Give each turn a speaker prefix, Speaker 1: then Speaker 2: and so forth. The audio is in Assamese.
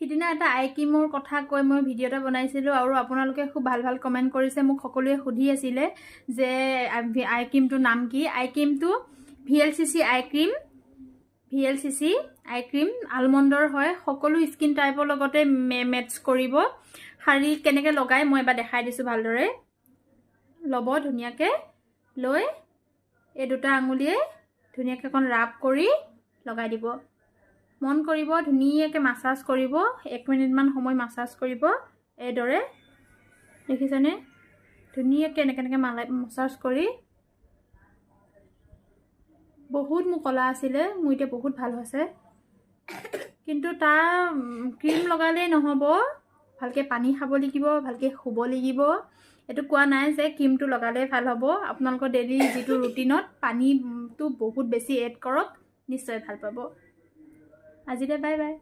Speaker 1: সিদিনা এটা আই ক্ৰীমৰ কথা কৈ মই ভিডিঅ' এটা বনাইছিলোঁ আৰু আপোনালোকে খুব ভাল ভাল কমেণ্ট কৰিছে। মোক সকলোৱে সুধি আছিলে যে আই ক্ৰীমটোৰ নাম কি। আই ক্ৰীমটো VLCC আই ক্ৰীম। VLCC আই ক্ৰীম আলমণ্ডৰ হয়। সকলো স্কিন টাইপৰ লগতে মেটচ কৰিব। শাৰীত কেনেকৈ লগাই মই এবাৰ দেখাই দিছোঁ ভালদৰে। ল'ব ধুনীয়াকৈ, লৈ এই দুটা আঙুলিয়ে ধুনীয়াকৈ অকণ ৰাব কৰি লগাই দিব। মন কৰিব ধুনীয়াকৈ মাছাজ কৰিব। 1 মিনিটমান সময় মাছাজ কৰিব। এইদৰে দেখিছেনে? ধুনীয়াকৈ এনেকৈ মাছাজ কৰি। বহুত মোৰ ক'লা আছিলে, মোৰ এতিয়া বহুত ভাল হৈছে। কিন্তু তাৰ ক্ৰীম লগালেই নহ'ব, ভালকৈ পানী খাব লাগিব, ভালকৈ শুব লাগিব। এইটো কোৱা নাই যে ক্ৰীমটো লগালেই ভাল হ'ব। আপোনালোকৰ ডেইলি যিটো ৰুটিনত পানীটো বহুত বেছি এড কৰক, নিশ্চয় ভাল পাব। আজিলৈ বাই বাই।